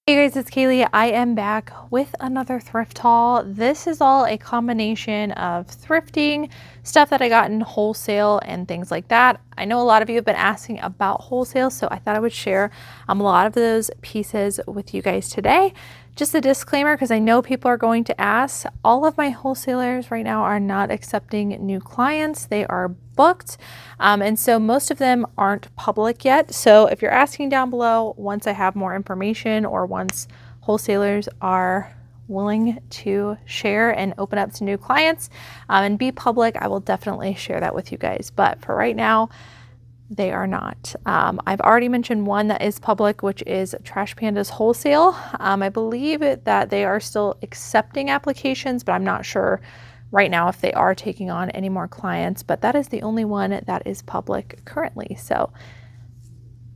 Hey guys, it's Cayley. I am back with another thrift haul. This is all a combination of thrifting, stuff that I got in wholesale and things like that. I know a lot of you have been asking about wholesale, so I thought I would share a lot of those pieces with you guys today. Just a disclaimer, because I know people are going to ask, all of my wholesalers right now are not accepting new clients. They are booked. And so most of them aren't public yet. So if you're asking down below, once I have more information or once wholesalers are willing to share and open up to new clients and be public, I will definitely share that with you guys. But for right now, they are not. I've already mentioned one that is public, which is Trash Panda's Wholesale. I believe that they are still accepting applications, but I'm not sure right now if they are taking on any more clients, but that is the only one that is public currently. So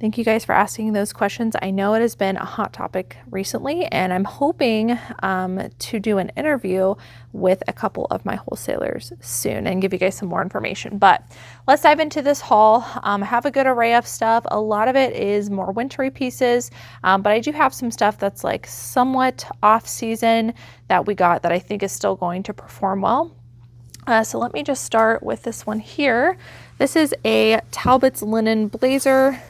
thank you guys for asking those questions. I know it has been a hot topic recently, and I'm hoping to do an interview with a couple of my wholesalers soon and give you guys some more information. But let's dive into this haul. I have a good array of stuff. A lot of it is more wintry pieces, but I do have some stuff that's like somewhat off season that we got that I think is still going to perform well. So let me just start with this one here. This is a Talbot's linen blazer.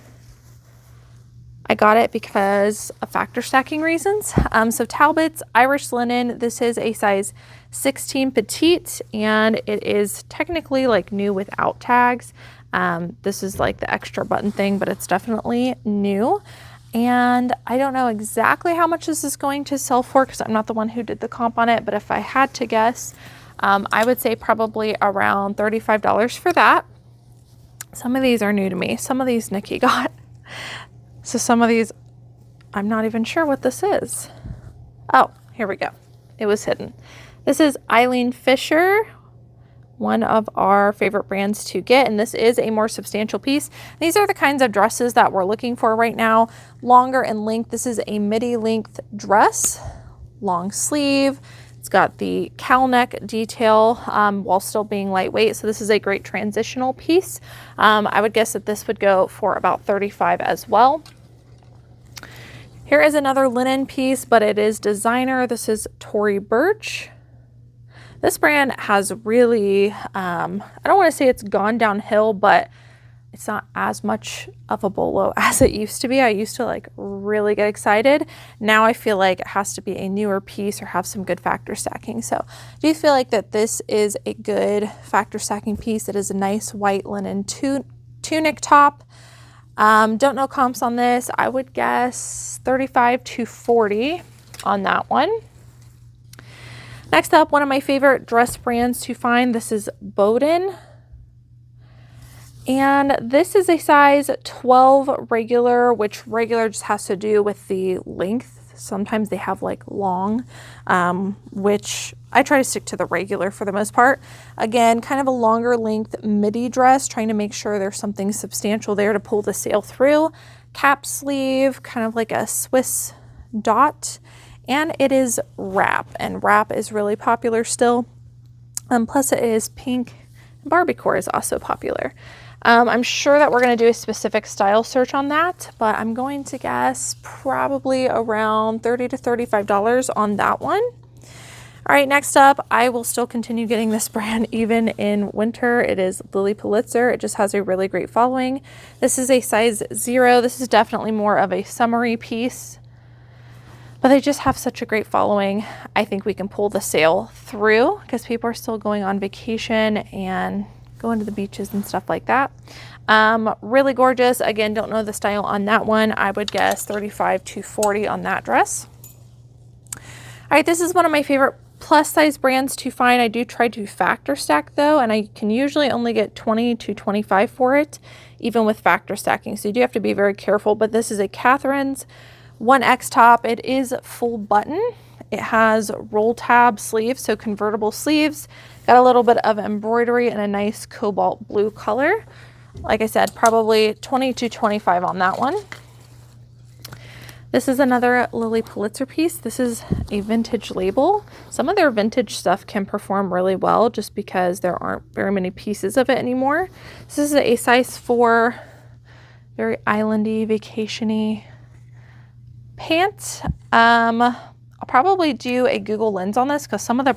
I got it because of factor stacking reasons. So Talbot's Irish linen, this is a size 16 petite, and it is technically like new without tags. This is like the extra button thing, but it's definitely new. And I don't know exactly how much this is going to sell for because I'm not the one who did the comp on it, but if I had to guess, I would say probably around $35 for that. Some of these are new to me. Some of these Nikki got. So some of these, I'm not even sure what this is. Oh, here we go. It was hidden. This is Eileen Fisher, one of our favorite brands to get, and this is a more substantial piece. These are the kinds of dresses that we're looking for right now. Longer in length. This is a midi length dress, long sleeve. It's got the cowl neck detail while still being lightweight. So this is a great transitional piece. I would guess that this would go for about $35 as well. Here is another linen piece, but it is designer. This is Tory Burch. This brand has really, I don't want to say it's gone downhill, but it's not as much of a BOLO as it used to be. I used to like really get excited. Now I feel like it has to be a newer piece or have some good factor stacking. So I do feel like that this is a good factor stacking piece. It is a nice white linen tunic top. Don't know comps on this. I would guess 35 to 40 on that one. Next up, one of my favorite dress brands to find. This is Bowden. And this is a size 12 regular, which regular just has to do with the length. Sometimes they have like long, which I try to stick to the regular for the most part. Again, kind of a longer length midi dress, trying to make sure there's something substantial there to pull the sail through. Cap sleeve, kind of like a Swiss dot. And it is wrap, and wrap is really popular still. Plus it is pink. Barbiecore is also popular. I'm sure that we're going to do a specific style search on that, but I'm going to guess probably around $30 to $35 on that one. All right, next up, I will still continue getting this brand even in winter. It is Lilly Pulitzer. It just has a really great following. This is a size 0. This is definitely more of a summery piece, but they just have such a great following. I think we can pull the sale through because people are still going on vacation and going to the beaches and stuff like that. Really gorgeous. Again, don't know the style on that one. I would guess 35 to 40 on that dress. All right, this is one of my favorite plus size brands to find. I do try to factor stack though, and I can usually only get 20 to 25 for it, even with factor stacking. So you do have to be very careful, but this is a Catherine's 1X top. It is full button. It has roll tab sleeves, so convertible sleeves. Got a little bit of embroidery in a nice cobalt blue color. Like I said, probably 20 to 25 on that one. This is another Lilly Pulitzer piece. This is a vintage label. Some of their vintage stuff can perform really well just because there aren't very many pieces of it anymore. This is a size 4, very islandy, vacation-y Pant, I'll probably do a Google lens on this because some of the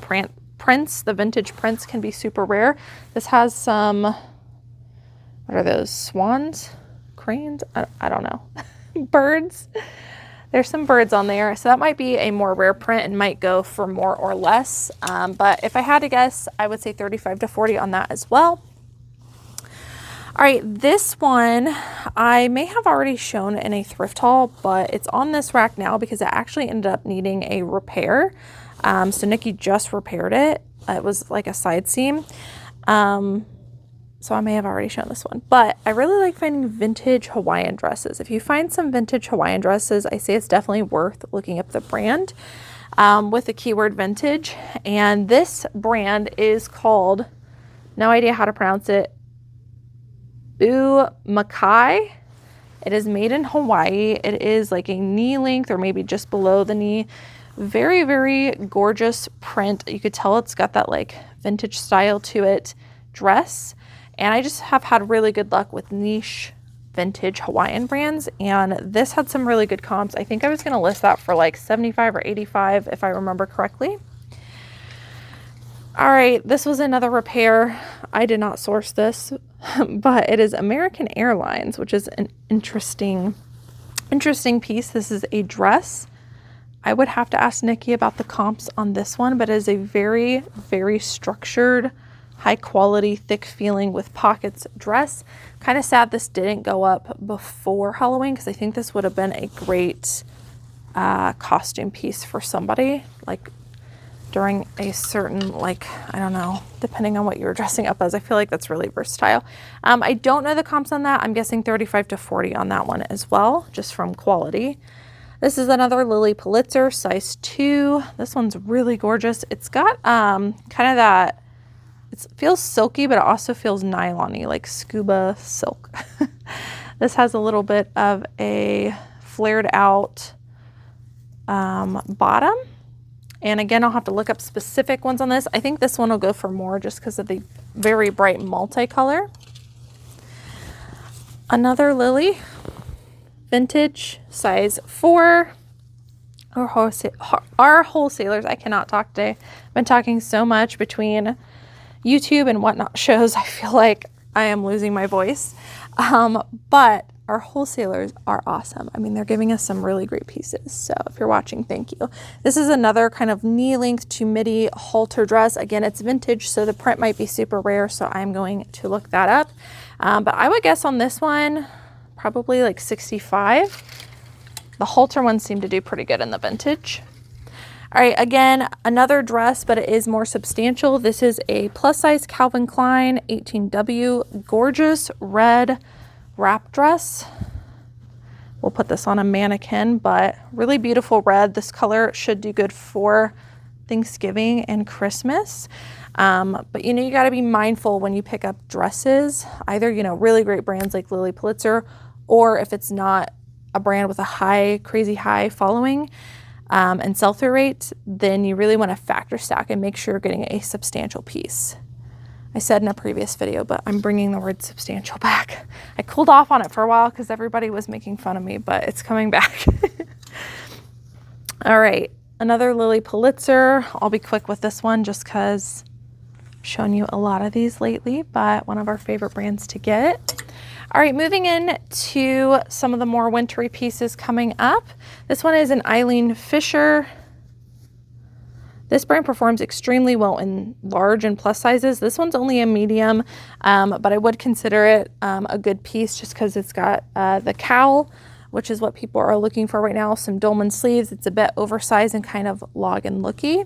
prints, the vintage prints, can be super rare. This has some, what are those, swans? Cranes? I don't know. Birds. There's some birds on there, so that might be a more rare print and might go for more or less. But if I had to guess, I would say 35 to 40 on that as well. All right, this one I may have already shown in a thrift haul, but it's on this rack now because it actually ended up needing a repair. So Nikki just repaired it. It was like a side seam. So I may have already shown this one, but I really like finding vintage Hawaiian dresses. If you find some vintage Hawaiian dresses, I say it's definitely worth looking up the brand with the keyword vintage. And this brand is called, no idea how to pronounce it, Makai. It is made in Hawaii. It is like a knee length or maybe just below the knee. Very, very gorgeous print. You could tell it's got that like vintage style to it dress. And I just have had really good luck with niche vintage Hawaiian brands. And this had some really good comps. I think I was going to list that for like 75 or 85 if I remember correctly. All right, this was another repair. I did not source this, but it is American Airlines, which is an interesting piece. This is a dress. I would have to ask Nikki about the comps on this one, but it is a very, very structured, high quality, thick feeling with pockets dress. Kind of sad this didn't go up before Halloween because I think this would have been a great costume piece for somebody, like during a certain, like, I don't know, depending on what you were dressing up as. I feel like that's really versatile. I don't know the comps on that. I'm guessing 35 to 40 on that one as well, just from quality. This is another Lilly Pulitzer, size 2. This one's really gorgeous. It's got kind of that, it feels silky, but it also feels nylon-y, like scuba silk. This has a little bit of a flared out bottom. And again, I'll have to look up specific ones on this. I think this one will go for more just because of the very bright multicolor. Another Lilly, vintage, size 4. Our wholesalers, I cannot talk today. I've been talking so much between YouTube and whatnot shows. I feel like I am losing my voice. But our wholesalers are awesome. I mean, they're giving us some really great pieces. So if you're watching, thank you. This is another kind of knee length to midi halter dress. Again, it's vintage, so the print might be super rare. So I'm going to look that up. But I would guess on this one, probably like 65. The halter ones seem to do pretty good in the vintage. All right, again, another dress, but it is more substantial. This is a plus size Calvin Klein 18W, gorgeous red wrap dress. We'll put this on a mannequin, but really beautiful red. This color should do good for Thanksgiving and Christmas. But you know, you got to be mindful when you pick up dresses, either, you know, really great brands like Lilly Pulitzer, or if it's not a brand with a crazy high following and sell-through rate, then you really want to factor stack and make sure you're getting a substantial piece. I said in a previous video, but I'm bringing the word substantial back. I cooled off on it for a while because everybody was making fun of me, but it's coming back. All right, another Lilly Pulitzer. I'll be quick with this one just because I've shown you a lot of these lately, but one of our favorite brands to get. All right, moving in to some of the more wintry pieces coming up. This one is an Eileen Fisher. This brand performs extremely well in large and plus sizes. This one's only a medium, but I would consider it a good piece just because it's got the cowl, which is what people are looking for right now. Some dolman sleeves. It's a bit oversized and kind of login looky.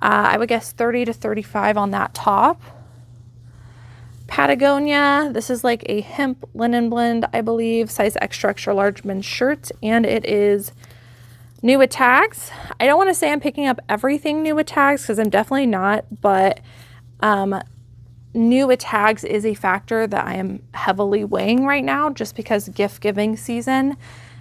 I would guess 30 to 35 on that top. Patagonia. This is like a hemp linen blend, I believe, size extra, extra large men's shirt, and it is new with tags. I don't want to say I'm picking up everything new with tags because I'm definitely not, but new with tags is a factor that I am heavily weighing right now just because gift giving season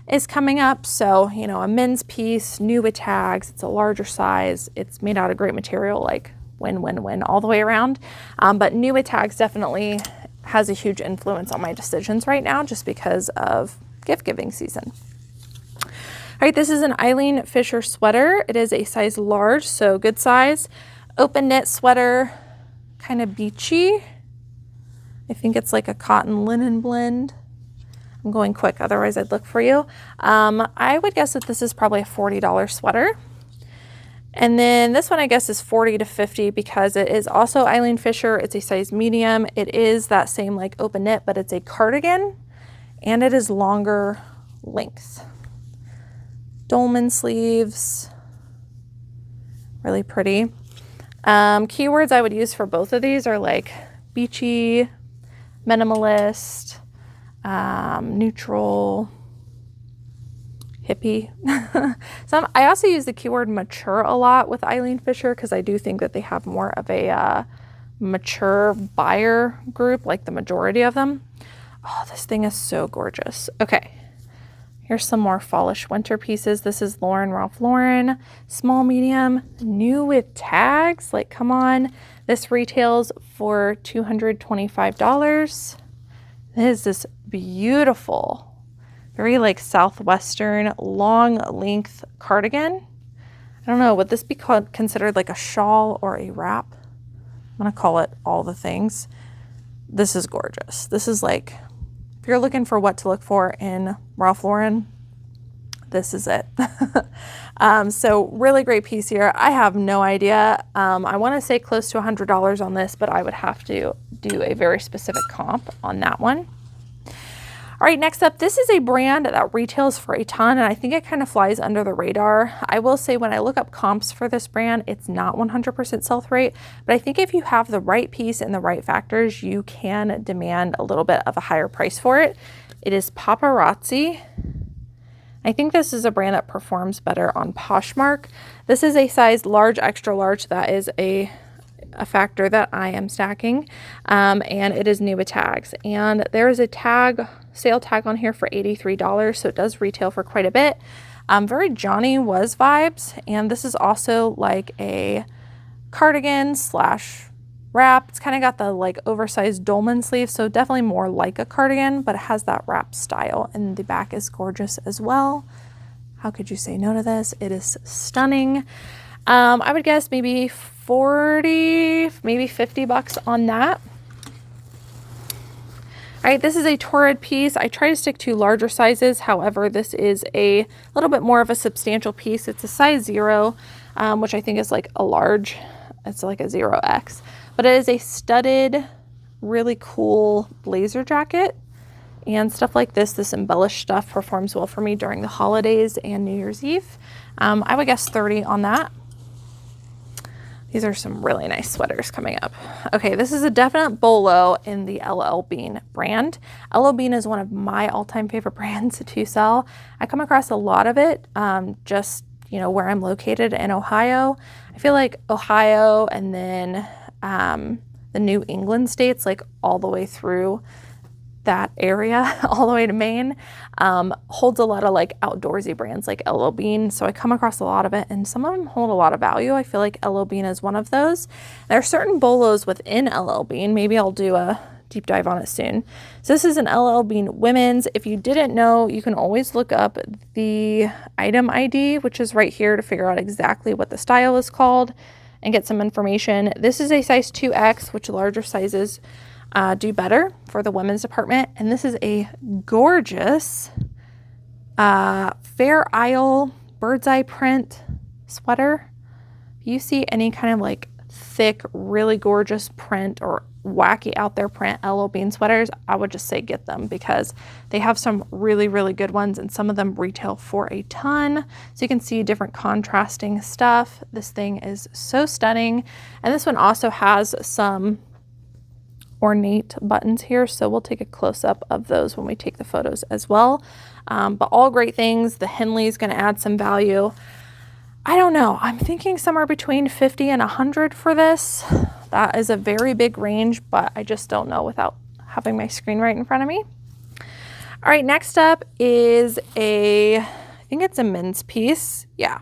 is coming up. So, you know, a men's piece, new with tags, it's a larger size, it's made out of great material, like win, win, win all the way around. But new with tags definitely has a huge influence on my decisions right now just because of gift giving season. All right, this is an Eileen Fisher sweater. It is a size large, so good size. Open knit sweater, kind of beachy. I think it's like a cotton linen blend. I'm going quick, otherwise I'd look for you. I would guess that this is probably a $40 sweater. And then this one I guess is 40 to 50 because it is also Eileen Fisher. It's a size medium. It is that same like open knit, but it's a cardigan and it is longer length. Dolman sleeves, really pretty. Keywords I would use for both of these are like beachy, minimalist, neutral, hippie. I also use the keyword mature a lot with Eileen Fisher because I do think that they have more of a mature buyer group, like the majority of them. Oh, this thing is so gorgeous. Okay, here's some more fallish winter pieces. This is Ralph Lauren, small, medium, new with tags. Like, come on. This retails for $225. This is beautiful. Very like Southwestern long length cardigan. I don't know, would this be considered like a shawl or a wrap? I'm gonna call it all the things. This is gorgeous. This is like, if you're looking for what to look for in Ralph Lauren, this is it. So really great piece here. I have no idea. I wanna say close to $100 on this, but I would have to do a very specific comp on that one. All right, next up, this is a brand that retails for a ton, and I think it kind of flies under the radar. I will say when I look up comps for this brand, it's not 100% sell-through rate, but I think if you have the right piece and the right factors, you can demand a little bit of a higher price for it. It is Paparazzi. I think this is a brand that performs better on Poshmark. This is a size large, extra large. That is a factor that I am stacking, and it is new with tags. And there is a sale tag on here for $83, so it does retail for quite a bit. Very Johnny Was vibes, and this is also like a cardigan slash wrap. It's kind of got the like oversized dolman sleeve, so definitely more like a cardigan, but it has that wrap style, and the back is gorgeous as well. How could you say no to this? It is stunning. I would guess maybe 40, maybe $50 on that. All right, this is a Torrid piece. I try to stick to larger sizes. However, this is a little bit more of a substantial piece. It's a size 0, which I think is like a large. It's like a 0X, but it is a studded, really cool blazer jacket and stuff like this. This embellished stuff performs well for me during the holidays and New Year's Eve. I would guess 30 on that. These are some really nice sweaters coming up. Okay, this is a definite BOLO in the LL Bean brand. LL Bean is one of my all-time favorite brands to sell. I come across a lot of it, just, you know, where I'm located in Ohio. I feel like Ohio and then the New England states, like all the way through that area, all the way to Maine, holds a lot of like outdoorsy brands like LL Bean. So I come across a lot of it, and some of them hold a lot of value. I feel like LL Bean is one of those. There are certain BOLOs within LL Bean. Maybe I'll do a deep dive on it soon. So this is an LL Bean women's. If you didn't know, you can always look up the item ID, which is right here, to figure out exactly what the style is called and get some information. This is a size 2X, which larger sizes do better for the women's department. And this is a gorgeous Fair Isle bird's eye print sweater. If you see any kind of like thick, really gorgeous print or wacky out there print LL Bean sweaters, I would just say get them because they have some really, really good ones, and some of them retail for a ton. So you can see different contrasting stuff. This thing is so stunning. And this one also has some ornate buttons here, so we'll take a close-up of those when we take the photos as well. But all great things. The Henley is going to add some value. I don't know, I'm thinking somewhere between 50 and 100 for this. That is a very big range, but I just don't know without having my screen right in front of me. All right, next up is I think it's a men's piece. Yeah,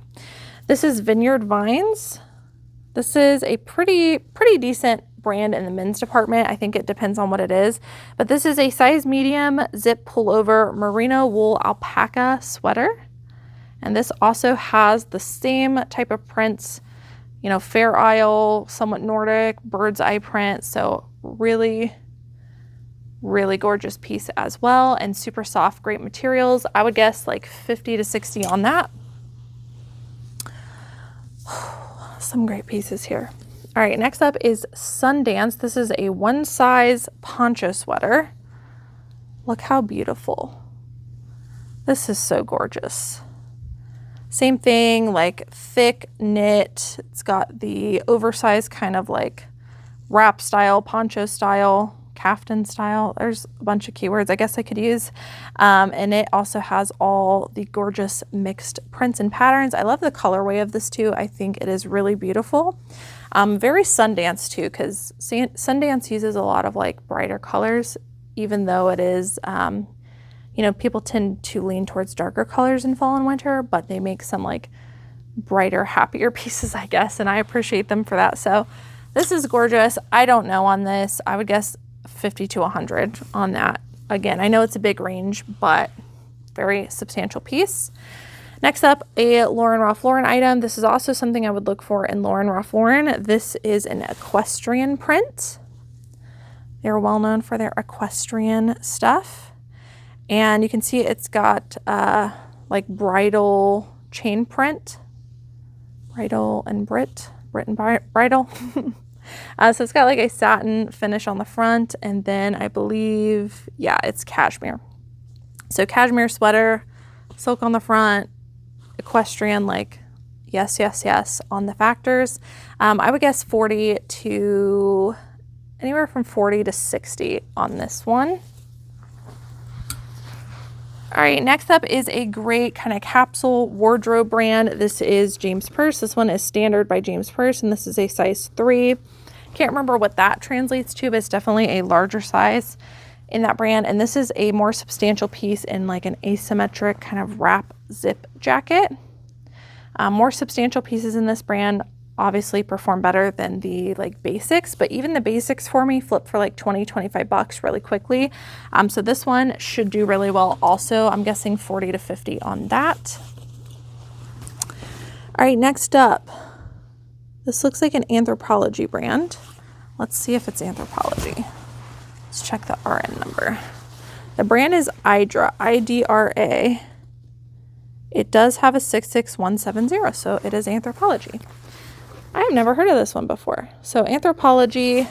this is Vineyard Vines. This is a pretty decent brand in the men's department. I think it depends on what it is, but this is a size medium zip pullover merino wool alpaca sweater. And this also has the same type of prints, you know, Fair Isle, somewhat Nordic, bird's eye print. So really, really gorgeous piece as well, and super soft, great materials. I would guess like 50 to 60 on that. Some great pieces here. All right, next up is Sundance. This is a one size poncho sweater. Look how beautiful. This is so gorgeous. Same thing, like thick knit. It's got the oversized kind of like wrap style, poncho style, caftan style. There's a bunch of keywords I guess I could use. And it also has all the gorgeous mixed prints and patterns. I love the colorway of this too. I think it is really beautiful. Very Sundance too, because Sundance uses a lot of like brighter colors, even though it is, you know, people tend to lean towards darker colors in fall and winter, but they make some like brighter, happier pieces, I guess, and I appreciate them for that. So this is gorgeous. I don't know on this. I would guess 50 to 100 on that. Again, I know it's a big range, but very substantial piece. Next up, a Lauren Ralph Lauren item. This is also something I would look for in Lauren Ralph Lauren. This is an equestrian print. They're well known for their equestrian stuff. And you can see it's got like bridal chain print. Bridal and Brit and bridal. So it's got like a satin finish on the front, and then I believe, yeah, it's cashmere. So cashmere sweater, silk on the front, equestrian, like yes, yes, yes on the factors. I would guess 40 to anywhere from 40 to 60 on this one. All right, next up is a great kind of capsule wardrobe brand. This is James Perse. This one is Standard by James Perse, and this is a size 3. Can't remember what that translates to, but it's definitely a larger size in that brand. And this is a more substantial piece in like an asymmetric kind of wrap zip jacket. More substantial pieces in this brand obviously perform better than the like basics, but even the basics for me flip for like 20-25 bucks really quickly. So this one should do really well also. I'm guessing 40 to 50 on that. All right, next up, this looks like an Anthropologie brand. Let's see if it's Anthropologie. Let's check the RN number. The brand is IDRA, I-D-R-A. It does have a 66170, so it is Anthropologie. I have never heard of this one before. So Anthropologie,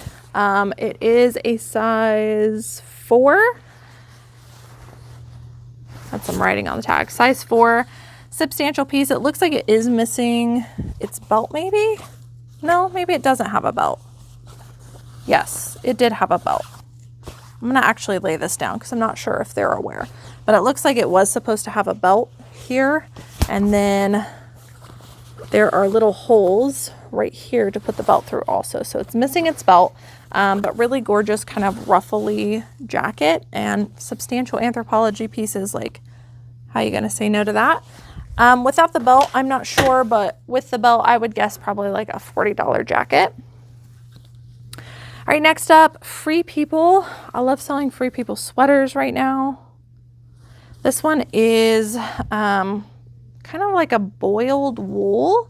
it is a size 4. That's some writing on the tag. Size 4, substantial piece. It looks like it is missing its belt maybe? No, maybe it doesn't have a belt. Yes, it did have a belt. I'm gonna actually lay this down because I'm not sure if they're aware, but it looks like it was supposed to have a belt here, and then there are little holes right here to put the belt through also. So it's missing its belt, but really gorgeous kind of ruffly jacket and substantial Anthropologie pieces. Like, how are you gonna say no to that? Without the belt, I'm not sure, but with the belt, I would guess probably like a $40 jacket. All right, next up, Free People. I love selling Free People sweaters right now. This one is kind of like a boiled wool,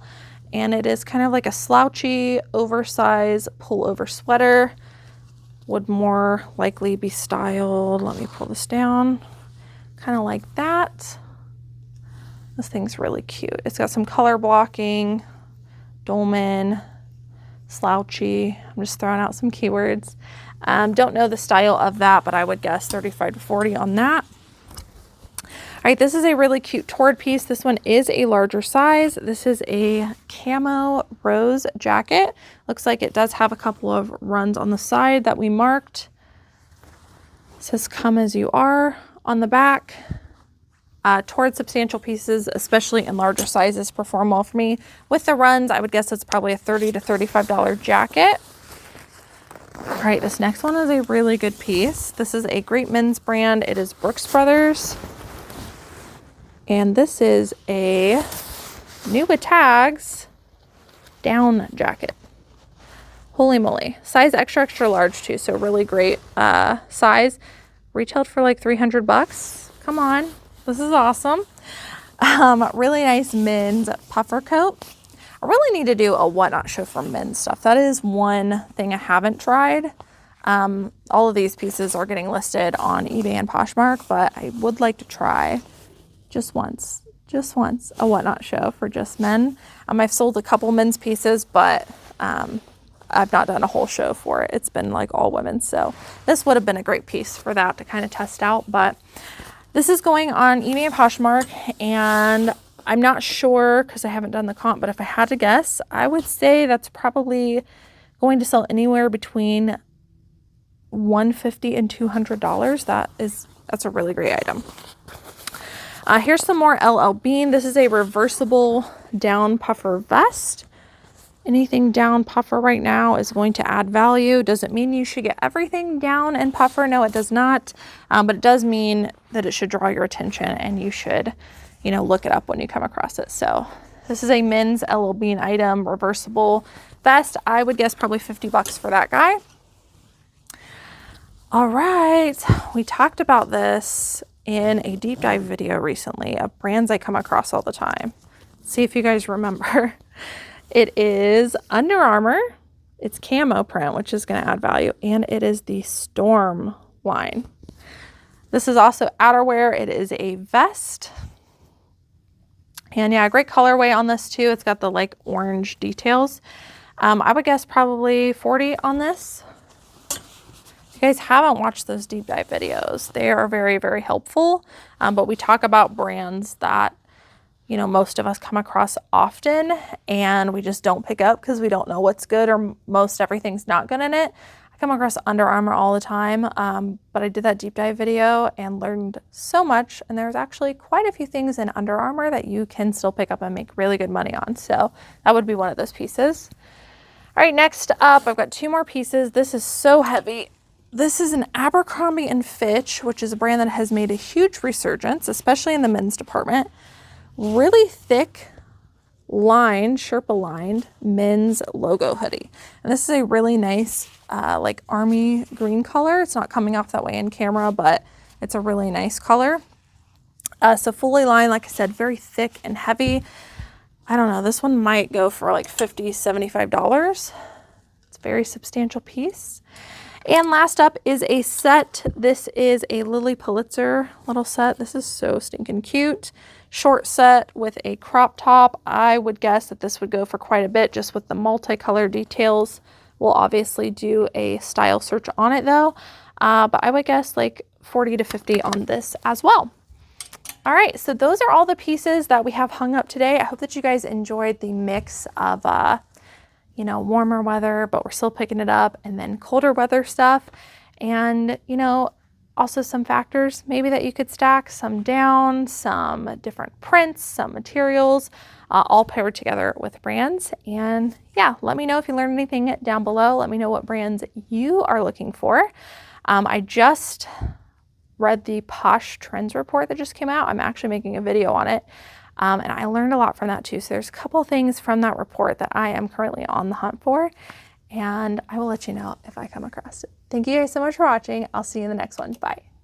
and it is kind of like a slouchy, oversized pullover sweater. Would more likely be styled, let me pull this down, kind of like that. This thing's really cute. It's got some color blocking, dolman, slouchy. I'm just throwing out some keywords. Don't know the style of that, but I would guess 35 to 40 on that. All right, this is a really cute toward piece. This one is a larger size. This is a camo rose jacket. Looks like it does have a couple of runs on the side that we marked. It says come as you are on the back. Toward substantial pieces, especially in larger sizes, perform well for me. With the runs, I would guess it's probably a $30 to $35 jacket. All right, this next one is a really good piece. This is a great men's brand. It is Brooks Brothers. And this is a new with tags down jacket. Holy moly. Size extra, extra large too. So really great size. Retailed for like 300 bucks. Come on. This is awesome. Really nice men's puffer coat. I really need to do a whatnot show for men's stuff. That is one thing I haven't tried. All of these pieces are getting listed on eBay and Poshmark, but I would like to try just once a whatnot show for just men. I've sold a couple men's pieces, but I've not done a whole show for it. It's been like all women. So this would have been a great piece for that to kind of test out. But this is going on eBay and Poshmark, and I'm not sure because I haven't done the comp, but if I had to guess, I would say that's probably going to sell anywhere between $150 and $200. That's a really great item. Here's some more LL Bean. This is a reversible down puffer vest. Anything down puffer right now is going to add value. Doesn't mean you should get everything down and puffer. No, it does not. But it does mean that it should draw your attention, and you should, look it up when you come across it. So this is a men's LL Bean item, reversible vest. I would guess probably $50 for that guy. All right, we talked about this in a deep dive video recently of brands I come across all the time. See if you guys remember. It is Under Armour. It's camo print, which is going to add value, and it is the Storm line. This is also outerwear. It is a vest. And yeah, great colorway on this too. It's got the like orange details. I would guess probably 40 on this. If you guys haven't watched those deep dive videos, they are very, very helpful. But we talk about brands that, most of us come across often and we just don't pick up because we don't know what's good, or most everything's not good in it. I come across Under Armour all the time, but I did that deep dive video and learned so much, and there's actually quite a few things in Under Armour that you can still pick up and make really good money on. So that would be one of those pieces. All right, next up, I've got two more pieces. This is so heavy. This is an Abercrombie & Fitch, which is a brand that has made a huge resurgence, especially in the men's department. Really thick lined, Sherpa lined men's logo hoodie. And this is a really nice like army green color. It's not coming off that way in camera, but it's a really nice color. So fully lined, like I said, very thick and heavy. I don't know, this one might go for like $50, $75. It's a very substantial piece. And last up is a set. This is a Lilly Pulitzer little set. This is so stinking cute. Short set with a crop top. I would guess that this would go for quite a bit just with the multicolor details. We'll obviously do a style search on it though. But I would guess like 40 to 50 on this as well. All right, so those are all the pieces that we have hung up today. I hope that you guys enjoyed the mix of warmer weather, but we're still picking it up, and then colder weather stuff. And, also some factors maybe that you could stack, some down, some different prints, some materials, all paired together with brands. And yeah, let me know if you learned anything down below. Let me know what brands you are looking for. I just read the Posh Trends report that just came out. I'm actually making a video on it. And I learned a lot from that too. So there's a couple things from that report that I am currently on the hunt for, and I will let you know if I come across it. Thank you guys so much for watching. I'll see you in the next one. Bye.